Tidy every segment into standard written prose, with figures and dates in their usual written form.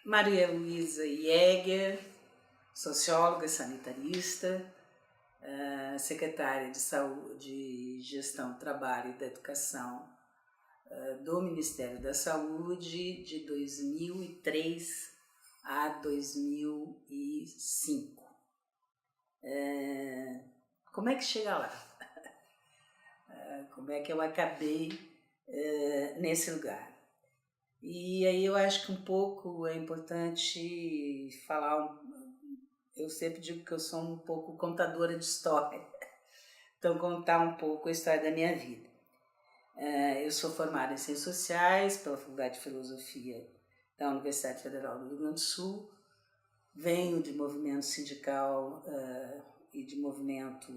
Maria Luísa Jäger, socióloga sanitarista, secretária de Saúde, Gestão do Trabalho e da Educação do Ministério da Saúde de 2003 a 2005. Como é que chega lá? Como é que eu acabei nesse lugar? E aí eu acho que um pouco é importante falar, eu sempre digo que eu sou um pouco contadora de história, então contar um pouco a história da minha vida. Eu sou formada em Ciências Sociais pela Faculdade de Filosofia da Universidade Federal do Rio Grande do Sul, venho de movimento sindical e de do movimento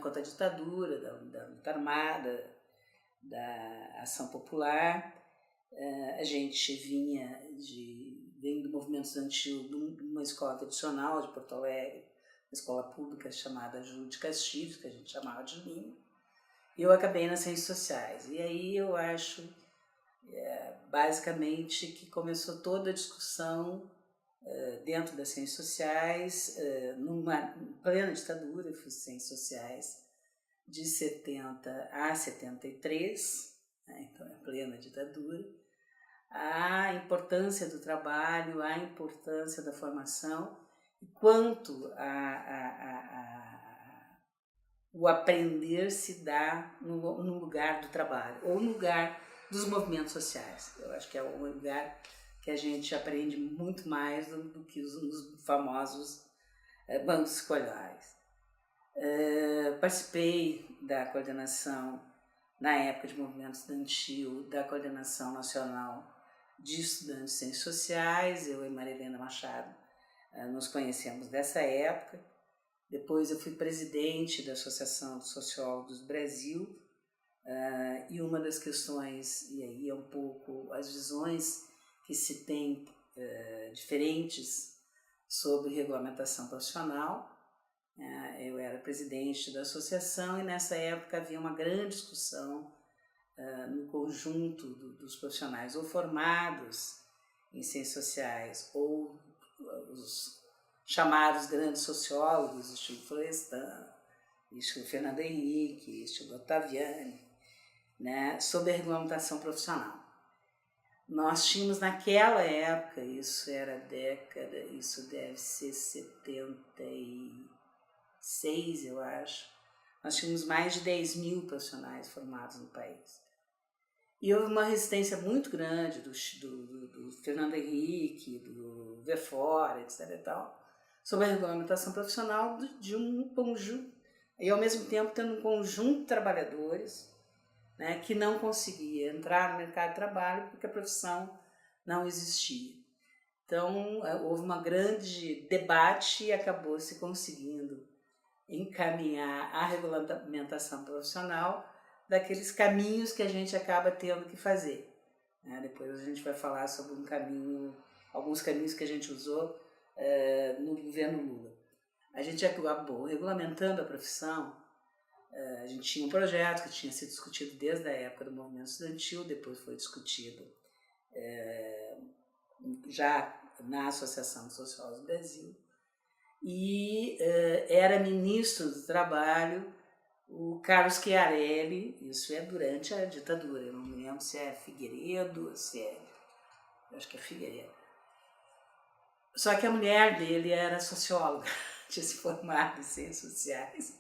contra a ditadura, da luta armada, da ação popular. A gente vem do movimento estudantil de uma escola tradicional de Porto Alegre, uma escola pública chamada Júlio de Castilhos, que a gente chamava de Linho, e eu acabei nas Ciências Sociais. E aí eu acho, basicamente, que começou toda a discussão dentro das Ciências Sociais, numa plena ditadura. Eu fiz Ciências Sociais de 70 a 73, então é plena ditadura. A importância do trabalho, a importância da formação, e quanto o aprender se dá no lugar do trabalho, ou no lugar dos movimentos sociais. Eu acho que é um lugar que a gente aprende muito mais do que os famosos bancos escolares. Participei da coordenação, na época de movimento estudantil, da Coordenação Nacional de Estudantes de Ciências Sociais. Eu e Maria Helena Machado nos conhecemos dessa época. Depois eu fui presidente da Associação de Sociólogos do Brasil, e uma das questões, e aí é um pouco as visões que se tem diferentes sobre regulamentação profissional. Eu era presidente da associação e nessa época havia uma grande discussão no conjunto dos profissionais ou formados em ciências sociais ou os chamados grandes sociólogos, estilo Florestan, estilo Fernando Henrique, estilo Ottaviani, né, sobre a regulamentação profissional. Nós tínhamos naquela época, isso deve ser 76, eu acho, nós tínhamos mais de 10 mil profissionais formados no país. E houve uma resistência muito grande do Fernando Henrique, do Verfora, etc. e tal, sobre a regulamentação profissional de um conjunto, e ao mesmo tempo tendo um conjunto de trabalhadores, né, que não conseguia entrar no mercado de trabalho porque a profissão não existia. Então, houve um grande debate e acabou se conseguindo encaminhar a regulamentação profissional daqueles caminhos que a gente acaba tendo que fazer. Depois a gente vai falar sobre alguns caminhos que a gente usou no governo Lula. A gente acabou regulamentando a profissão. A gente tinha um projeto que tinha sido discutido desde a época do movimento estudantil, depois foi discutido já na Associação de Sociólogos do Brasil, e era ministro do Trabalho o Carlos Chiarelli. Isso é durante a ditadura, eu não me lembro se é Figueiredo, eu acho que é Figueiredo. Só que a mulher dele era socióloga, tinha se formado em Ciências Sociais,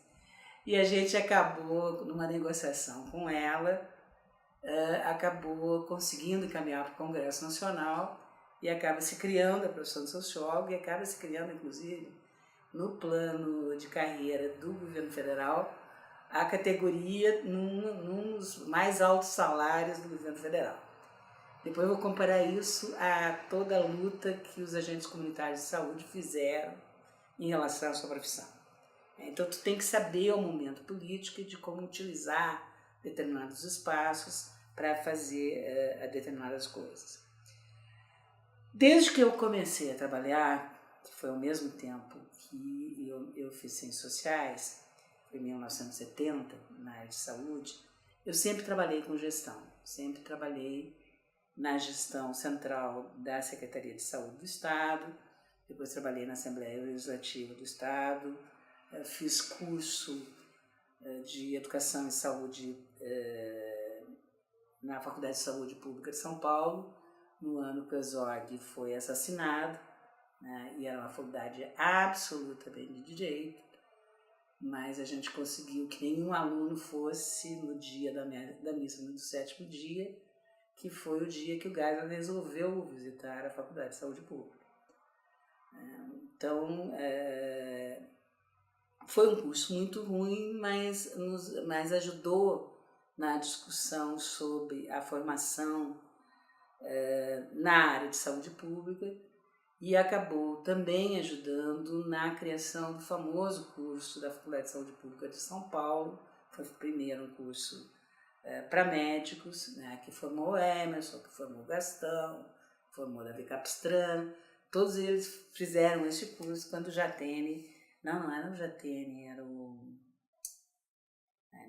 e a gente acabou, numa negociação com ela, acabou conseguindo encaminhar para o Congresso Nacional, e acaba se criando a profissão de sociólogo, e acaba se criando, inclusive, no plano de carreira do governo federal, a categoria nos mais altos salários do governo federal. Depois eu vou comparar isso a toda a luta que os agentes comunitários de saúde fizeram em relação à sua profissão. Então, tu tem que saber o momento político e de como utilizar determinados espaços para fazer determinadas coisas. Desde que eu comecei a trabalhar, que foi ao mesmo tempo que eu fiz Ciências Sociais, em 1970, na área de saúde, eu sempre trabalhei com gestão, sempre trabalhei na gestão central da Secretaria de Saúde do Estado, depois trabalhei na Assembleia Legislativa do Estado, fiz curso de Educação e Saúde na Faculdade de Saúde Pública de São Paulo, no ano que o Herzog foi assassinado, né, e era uma faculdade absolutamente de direito, mas a gente conseguiu que nenhum aluno fosse no dia da missa do 7º dia, que foi o dia que o Geisel resolveu visitar a Faculdade de Saúde Pública. Então, foi um curso muito ruim, mas ajudou na discussão sobre a formação na área de saúde pública e acabou também ajudando na criação do famoso curso da Faculdade de Saúde Pública de São Paulo. Foi primeiro um curso para médicos, né, que formou o Emerson, que formou o Gastão, formou o Davi Capistrano. Todos eles fizeram esse curso quando o Jatene, não era o Jatene, era o...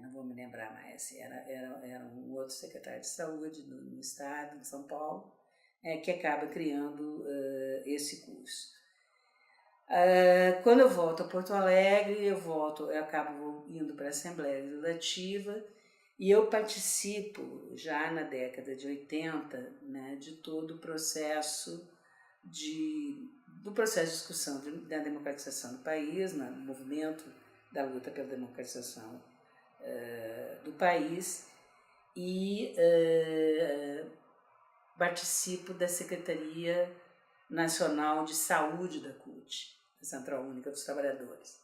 não vou me lembrar mais, era um outro secretário de saúde no estado de São Paulo, que acaba criando esse curso. Quando eu volto a Porto Alegre, eu acabo indo para a Assembleia Legislativa e eu participo, já na década de 80, né, de todo o processo do processo de discussão da democratização do país, no movimento da luta pela democratização do país, e participo da Secretaria Nacional de Saúde da CUT, da Central Única dos Trabalhadores.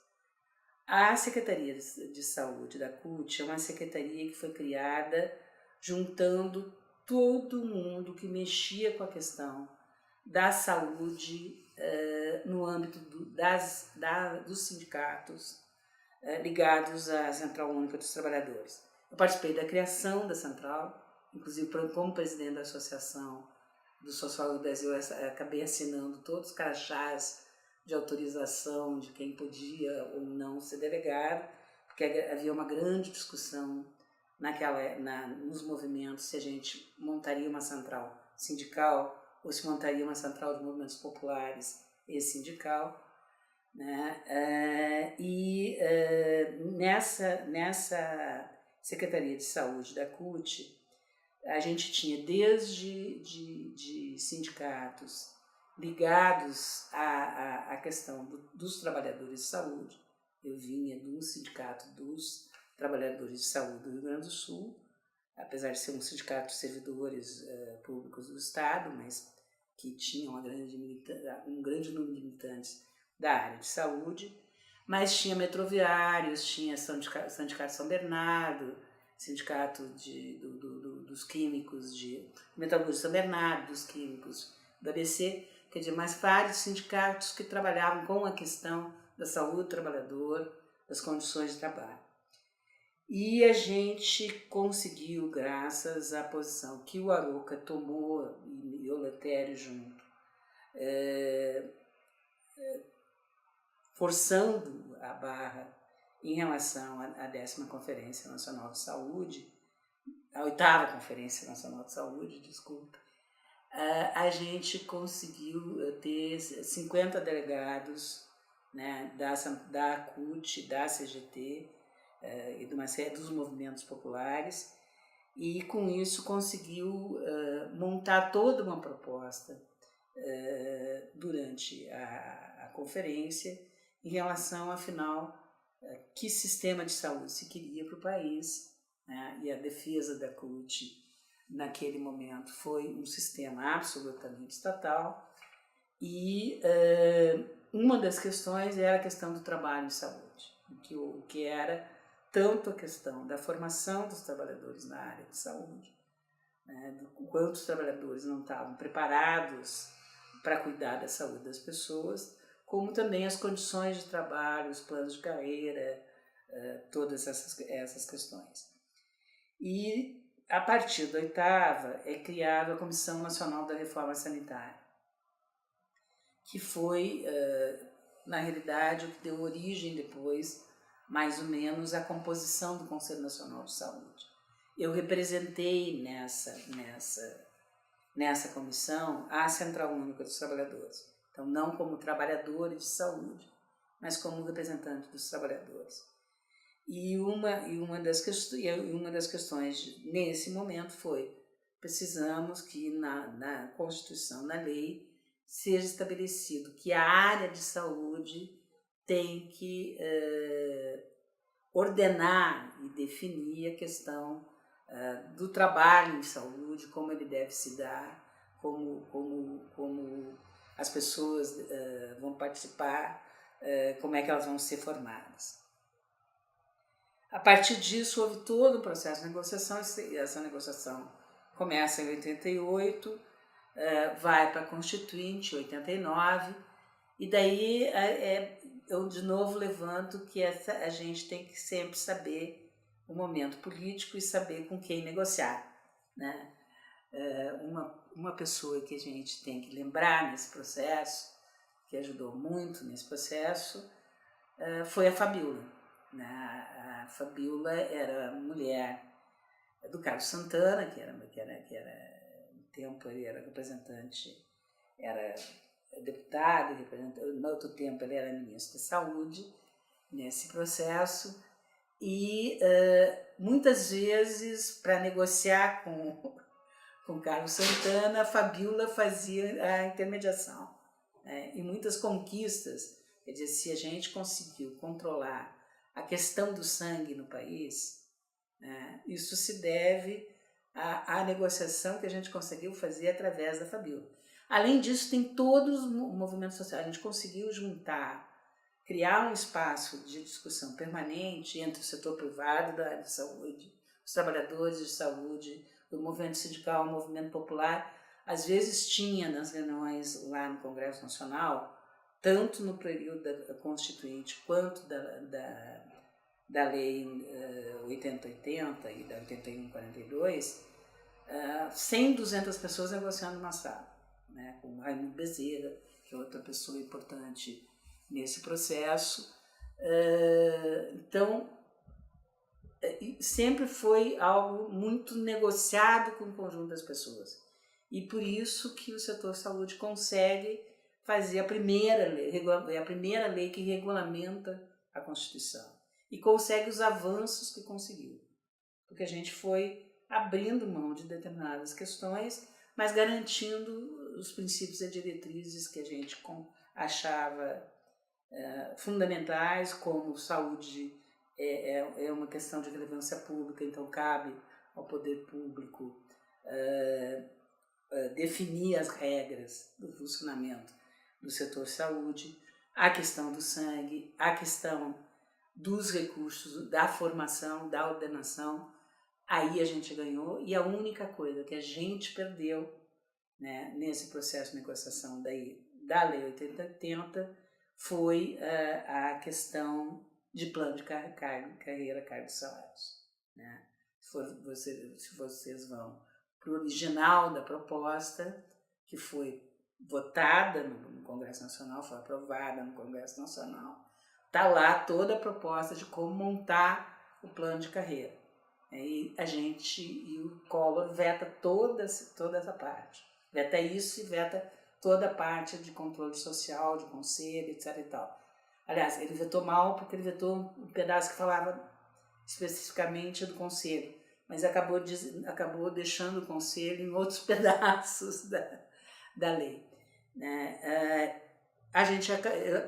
A Secretaria de Saúde da CUT é uma secretaria que foi criada juntando todo mundo que mexia com a questão da saúde no âmbito dos sindicatos ligados à Central Única dos Trabalhadores. Eu participei da criação da Central, inclusive como presidente da Associação do Social do Brasil, acabei assinando todos os crachás de autorização de quem podia ou não ser delegado, porque havia uma grande discussão nos movimentos se a gente montaria uma central sindical ou se montaria uma central de movimentos populares e sindical, né? Nessa Secretaria de Saúde da CUT, a gente tinha desde de sindicatos ligados à questão dos trabalhadores de saúde. Eu vinha de um sindicato dos trabalhadores de saúde do Rio Grande do Sul, apesar de ser um sindicato de servidores públicos do Estado, mas que tinha um grande número de militantes da área de saúde, mas tinha metroviários, tinha sindicato São Bernardo, sindicato dos químicos, de metalurgia de São Bernardo, dos químicos do ABC, quer dizer, mais vários sindicatos que trabalhavam com a questão da saúde do trabalhador, das condições de trabalho. E a gente conseguiu, graças à posição que o Arouca tomou, e o Letério junto, forçando a barra em relação à 10ª Conferência Nacional de Saúde, a 8ª Conferência Nacional de Saúde, desculpa, a gente conseguiu ter 50 delegados, né, da CUT, da CGT e de uma série dos movimentos populares, e com isso conseguiu montar toda uma proposta durante a conferência em relação, afinal, que sistema de saúde se queria para o país, né? E a defesa da CUT naquele momento foi um sistema absolutamente estatal, e uma das questões era a questão do trabalho em saúde, o que era tanto a questão da formação dos trabalhadores na área de saúde, né, do quanto os trabalhadores não estavam preparados para cuidar da saúde das pessoas, como também as condições de trabalho, os planos de carreira, todas essas questões. E a partir da 8ª é criada a Comissão Nacional da Reforma Sanitária, que foi, na realidade, o que deu origem depois, mais ou menos, à composição do Conselho Nacional de Saúde. Eu representei nessa nessa comissão a Central Única dos Trabalhadores. Então, não como trabalhadores de saúde, mas como representante dos trabalhadores. E uma das questões nesse momento foi: precisamos que na Constituição, na lei, seja estabelecido que a área de saúde tem que ordenar e definir a questão do trabalho em saúde, como ele deve se dar, como as pessoas vão participar, como é que elas vão ser formadas. A partir disso, houve todo um processo de negociação. Essa negociação começa em 88, vai para a Constituinte, em 89, e daí eu de novo levanto que a gente tem que sempre saber o momento político e saber com quem negociar, né? Uma pessoa que a gente tem que lembrar nesse processo, que ajudou muito nesse processo, foi a Fabíola, né? A Fabíola era mulher do Carlos Santana, que era no tempo ele era representante, era deputado, no outro tempo ele era ministro da Saúde nesse processo, e muitas vezes para negociar com Carlos Santana, a Fabíola fazia a intermediação, né? E muitas conquistas, quer dizer, se a gente conseguiu controlar a questão do sangue no país, né, isso se deve à negociação que a gente conseguiu fazer através da Fabíola. Além disso, tem todos os movimentos sociais. A gente conseguiu juntar, criar um espaço de discussão permanente entre o setor privado da área de saúde, os trabalhadores de saúde, o movimento sindical, o movimento popular. Às vezes tinha nas reuniões lá no Congresso Nacional, tanto no período da Constituinte quanto da Lei 8080 e da 8142, 100, 200 pessoas negociando numa sala, né, com Raimundo Bezerra, que é outra pessoa importante nesse processo. Então, sempre foi algo muito negociado com o conjunto das pessoas. E por isso que o setor saúde consegue fazer a primeira lei que regulamenta a Constituição. E consegue os avanços que conseguiu. Porque a gente foi abrindo mão de determinadas questões, mas garantindo os princípios e diretrizes que a gente achava fundamentais, como saúde é uma questão de relevância pública, então cabe ao poder público definir as regras do funcionamento do setor saúde, a questão do sangue, a questão dos recursos, da formação, da ordenação. Aí a gente ganhou, e a única coisa que a gente perdeu, né, nesse processo de negociação da Lei 8080 foi a questão de plano de carreira, cargos e salários, né? Se vocês vão para o original da proposta, que foi votada no Congresso Nacional, foi aprovada no Congresso Nacional, está lá toda a proposta de como montar o plano de carreira. E o Collor veta toda essa parte. Veta isso e veta toda a parte de controle social, de conselho, etc. e tal. Aliás, ele vetou mal porque ele vetou um pedaço que falava especificamente do conselho, mas acabou deixando o conselho em outros pedaços da lei, né?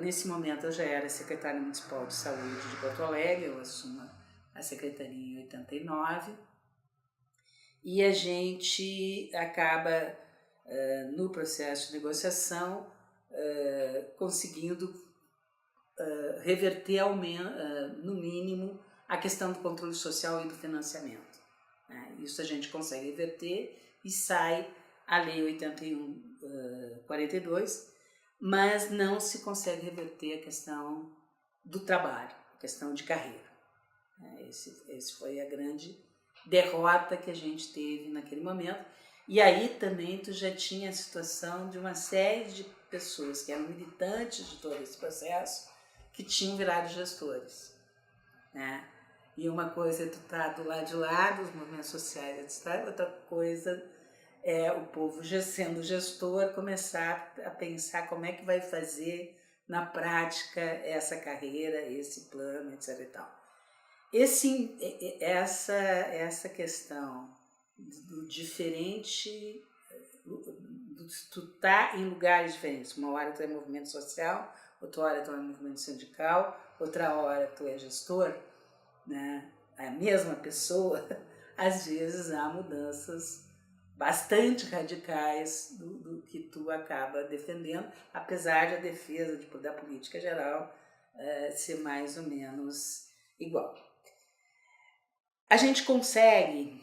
Nesse momento eu já era secretária municipal de saúde de Porto Alegre, eu assumo a secretaria em 89, e a gente acaba no processo de negociação conseguindo reverter no mínimo a questão do controle social e do financiamento, né? Isso a gente consegue reverter e sai a Lei 8142, mas não se consegue reverter a questão do trabalho, a questão de carreira. Esse foi a grande derrota que a gente teve naquele momento. E aí também tu já tinha a situação de uma série de pessoas que eram militantes de todo esse processo que tinham virado gestores, né? E uma coisa é tu tá do lado de lá dos movimentos sociais, outra coisa é o povo, sendo gestor, começar a pensar como é que vai fazer na prática essa carreira, esse plano, etc. E tal. Essa questão do diferente, tu tá em lugares diferentes. Uma hora tu é movimento social, outra hora tu é movimento sindical, outra hora tu é gestor, né? A mesma pessoa, às vezes há mudanças bastante radicais do que tu acaba defendendo, apesar de a defesa da política geral ser mais ou menos igual. A gente consegue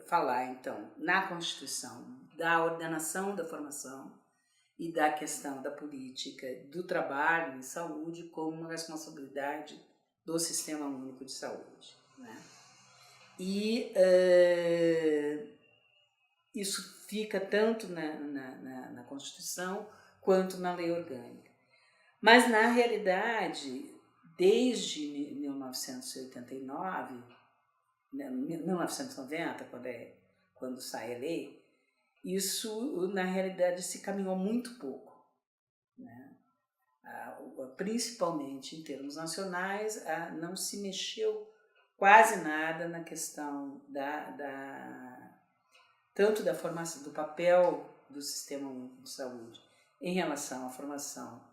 falar, então, na Constituição, da ordenação da formação e da questão da política do trabalho e saúde como uma responsabilidade do Sistema Único de Saúde, né? E isso fica tanto na Constituição quanto na lei orgânica. Mas, na realidade, desde 1989, 1990, quando sai a lei, isso, na realidade, se caminhou muito pouco, né? Principalmente em termos nacionais, não se mexeu quase nada na questão tanto da formação, do papel do Sistema Único de Saúde em relação à formação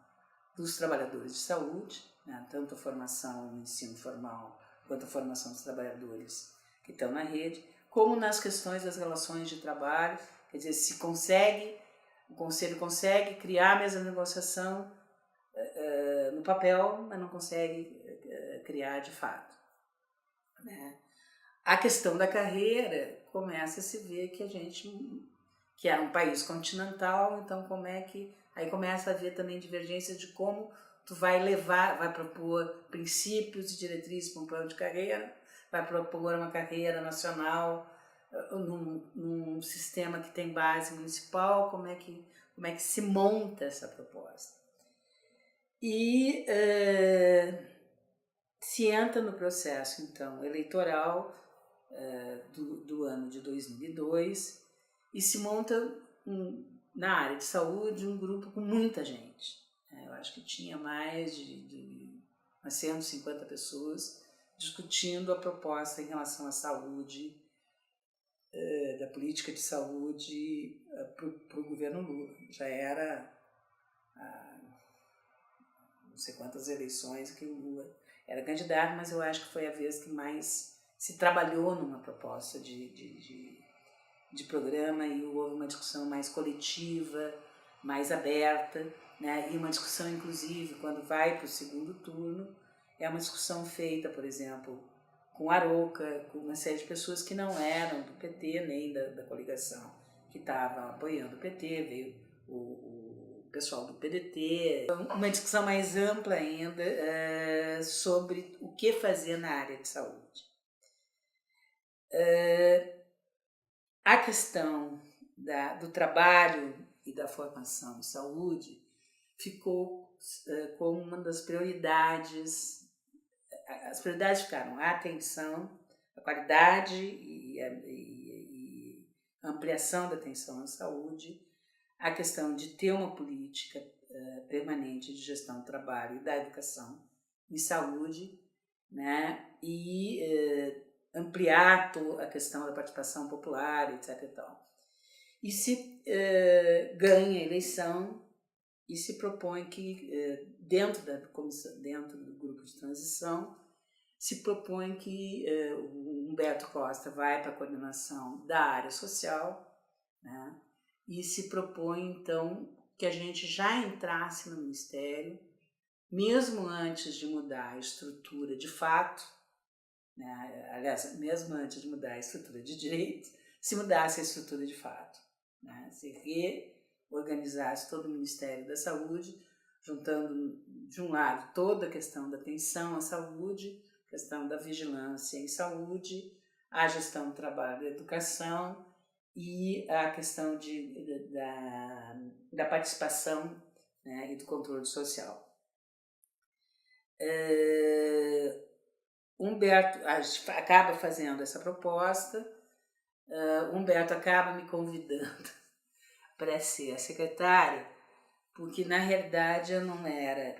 dos trabalhadores de saúde, né? Tanto a formação no ensino formal quanto a formação dos trabalhadores que estão na rede, como nas questões das relações de trabalho, quer dizer, se o Conselho consegue criar a mesa de negociação no papel, mas não consegue criar de fato, né? A questão da carreira começa a se ver que é um país continental, então como é que aí começa a haver também divergências de como tu vai propor princípios e diretrizes para um plano de carreira, vai propor uma carreira nacional num sistema que tem base municipal, como é que se monta essa proposta. E se entra no processo, então, eleitoral do ano de 2002 e se monta na área de saúde um grupo com muita gente. Eu acho que tinha mais de umas 150 pessoas discutindo a proposta em relação à saúde, da política de saúde para o governo Lula. Já era não sei quantas eleições que o Lula era candidato, mas eu acho que foi a vez que mais se trabalhou numa proposta de programa e houve uma discussão mais coletiva, mais aberta, né? E uma discussão, inclusive, quando vai para o segundo turno, é uma discussão feita, por exemplo, com Arouca, com uma série de pessoas que não eram do PT nem da coligação, que estava apoiando o PT, veio o pessoal do PDT, uma discussão mais ampla ainda sobre o que fazer na área de saúde. A questão do trabalho e da formação em saúde ficou como uma das prioridades. As prioridades ficaram a atenção, a qualidade e a ampliação da atenção à saúde, a questão de ter uma política permanente de gestão do trabalho e da educação em saúde, né? E ampliar a questão da participação popular, etc. E tal. E se ganha a eleição e se propõe que, dentro do grupo de transição, se propõe que o Humberto Costa vai para a coordenação da área social, né? E se propõe, então, que a gente já entrasse no Ministério, mesmo antes de mudar a estrutura de fato, né? Aliás, mesmo antes de mudar a estrutura de direito, se mudasse a estrutura de fato, né? Se reorganizasse todo o Ministério da Saúde, juntando, de um lado, toda a questão da atenção à saúde, questão da vigilância em saúde, a gestão do trabalho e da educação e a questão da participação, né, e do controle social. Humberto acaba fazendo essa proposta, Humberto acaba me convidando para ser a secretária, porque na realidade eu não era,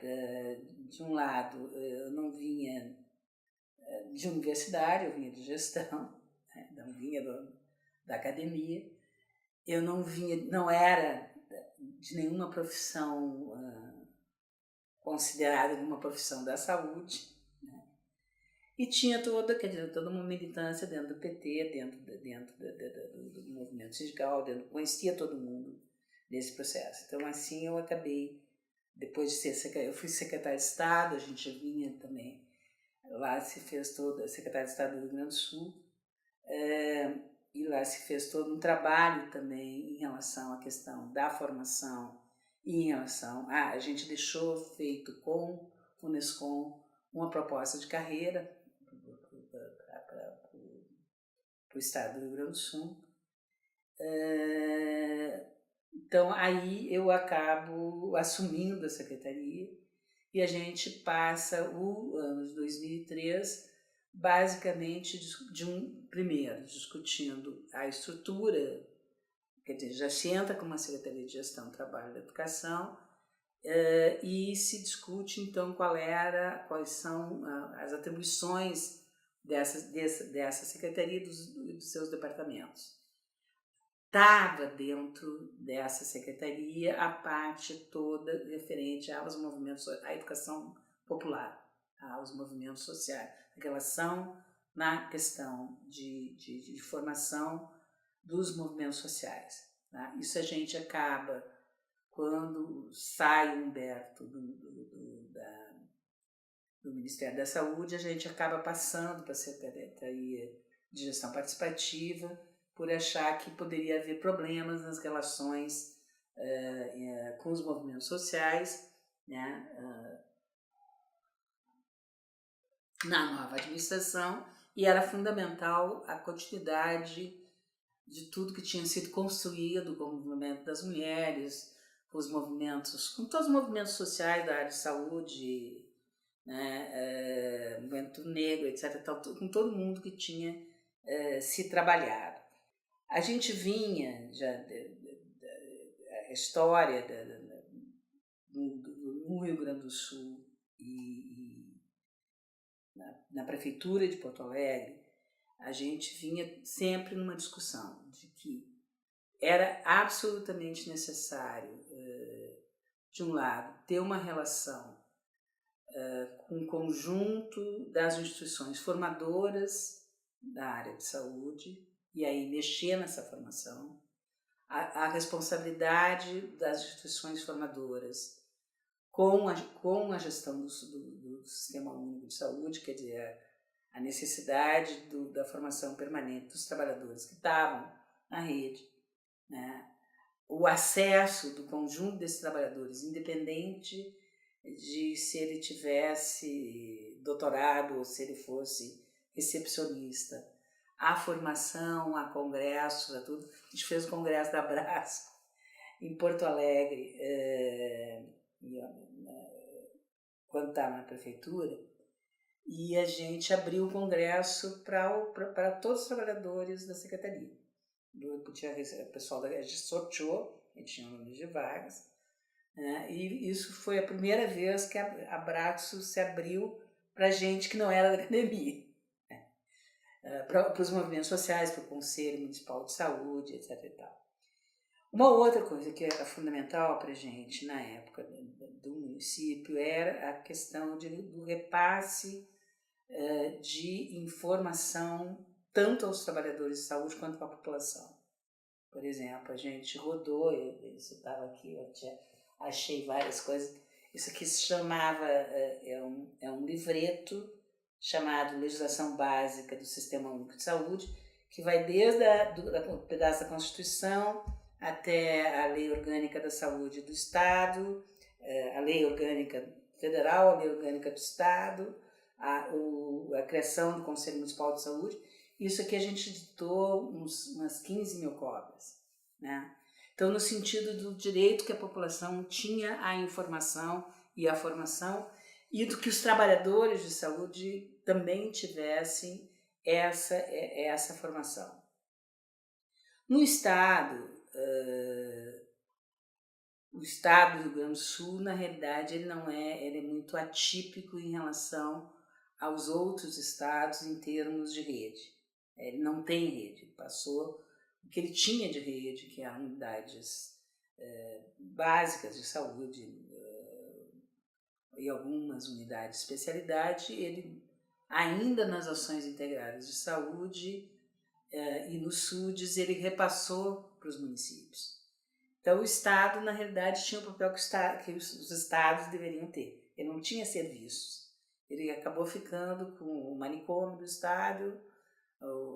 de um lado, eu não vinha de universidade, eu vinha de gestão, né? Não vinha da academia, eu não era de nenhuma profissão considerada uma profissão da saúde, né? E tinha toda uma militância dentro do PT, dentro do movimento sindical, conhecia todo mundo nesse processo. Então, assim, eu acabei, depois de ser secretária, eu fui secretária de Estado, a gente vinha também, lá se fez toda, secretária de Estado do Rio Grande do Sul, e lá se fez todo um trabalho também em relação à questão da formação e em relação a gente deixou feito com o Unescom uma proposta de carreira para o estado do Rio Grande do Sul. Então aí eu acabo assumindo a secretaria e a gente passa o ano de 2003 basicamente primeiro discutindo a estrutura, quer dizer, já se entra com uma Secretaria de Gestão, Trabalho e Educação, e se discute então quais são as atribuições dessa secretaria dos seus departamentos. Estava dentro dessa secretaria a parte toda referente aos movimentos, à educação popular, aos movimentos sociais, a relação na questão de formação dos movimentos sociais. Tá? Isso a gente acaba, quando sai o Humberto do Ministério da Saúde, a gente acaba passando para a Secretaria de Gestão Participativa, por achar que poderia haver problemas nas relações com os movimentos sociais, né, na nova administração, e era fundamental a continuidade de tudo que tinha sido construído com o movimento das mulheres, com todos os movimentos sociais da área de saúde, né, movimento negro, etc., com todo mundo que tinha se trabalhado. A gente vinha já a história no Rio Grande do Sul e na prefeitura de Porto Alegre, a gente vinha sempre numa discussão de que era absolutamente necessário, de um lado, ter uma relação com o conjunto das instituições formadoras da área de saúde, e aí mexer nessa formação, a responsabilidade das instituições formadoras com a gestão do Sistema Único de Saúde, quer dizer, a necessidade da formação permanente dos trabalhadores que estavam na rede, né? O acesso do conjunto desses trabalhadores, independente de se ele tivesse doutorado ou se ele fosse recepcionista, a formação, a congressos, a tudo. A gente fez o congresso da Brás em Porto Alegre, quando estava na prefeitura, e a gente abriu o congresso para todos os trabalhadores da secretaria. Tinha o pessoal a gente sorteou, a gente tinha um número de vagas, né? E isso foi a primeira vez que a Abraxo se abriu para gente que não era da academia, né? Para os movimentos sociais, para o Conselho Municipal de Saúde, etc. E tal. Uma outra coisa que era fundamental para a gente na época do município era a questão do repasse de informação tanto aos trabalhadores de saúde quanto à população. Por exemplo, a gente rodou, isso estava aqui, achei várias coisas. Isso aqui se chamava, é um livreto chamado Legislação Básica do Sistema Único de Saúde, que vai desde o pedaço da Constituição até a Lei Orgânica da Saúde do Estado, a Lei Orgânica Federal, a Lei Orgânica do Estado, a criação do Conselho Municipal de Saúde. Isso aqui a gente editou umas 15 mil cópias, né? Então, no sentido do direito que a população tinha à informação e à formação, e do que os trabalhadores de saúde também tivessem essa formação. No Estado, o Estado do Rio Grande do Sul, na realidade, ele é muito atípico em relação aos outros estados em termos de rede. Ele não tem rede, ele passou o que ele tinha de rede, que eram unidades básicas de saúde e algumas unidades de especialidade, ele ainda nas ações integradas de saúde e nos SUDs, ele repassou para os municípios. Então, o Estado, na realidade, tinha o papel que os estados deveriam ter. Ele não tinha serviços. Ele acabou ficando com o manicômio do Estado,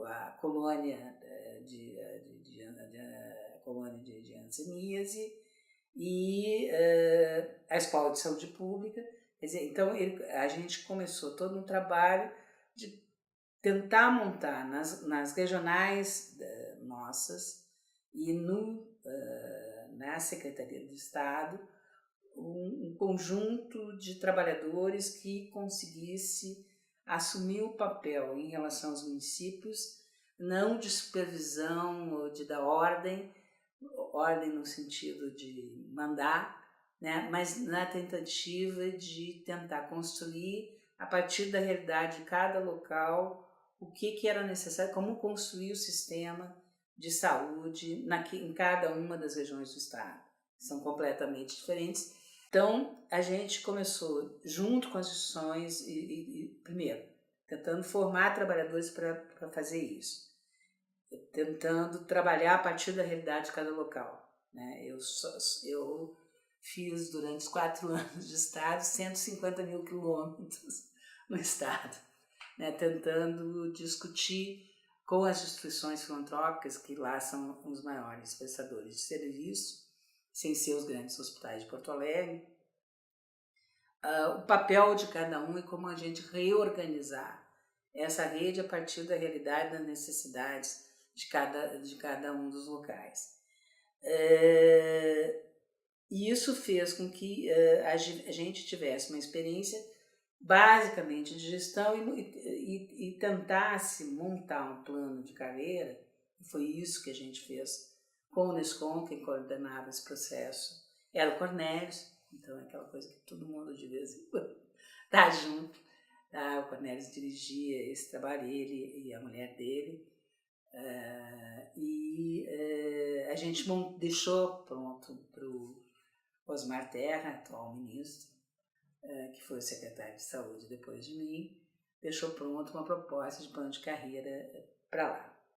a colônia de hanseníase e a Escola de Saúde Pública. Quer dizer, então, a gente começou todo um trabalho de tentar montar nas regionais nossas e na Secretaria do Estado um conjunto de trabalhadores que conseguisse assumir o papel em relação aos municípios, não de supervisão ou de dar ordem no sentido de mandar, né, mas na tentativa de tentar construir, a partir da realidade de cada local, o que era necessário, como construir o sistema de saúde em cada uma das regiões do estado. São completamente diferentes. Então, a gente começou, junto com as instituições, primeiro, tentando formar trabalhadores para fazer isso, tentando trabalhar a partir da realidade de cada local. Né? Eu fiz, durante os 4 anos de estado, 150 mil quilômetros no estado, né? Tentando discutir com as instituições filantrópicas, que lá são os maiores prestadores de serviço, sem ser os grandes hospitais de Porto Alegre, o papel de cada um e como a gente reorganizar essa rede a partir da realidade, das necessidades de cada um dos locais. E isso fez com que a gente tivesse uma experiência basicamente de gestão e tentasse montar um plano de carreira, e foi isso que a gente fez com o Nescom, quem coordenava esse processo era o Cornelius, então é aquela coisa que todo mundo de vez em quando está junto. Tá? O Cornelius dirigia esse trabalho, ele e a mulher dele, a gente deixou pronto para o Osmar Terra, atual ministro, que foi o secretário de saúde depois de mim, deixou pronto uma proposta de plano de carreira para lá.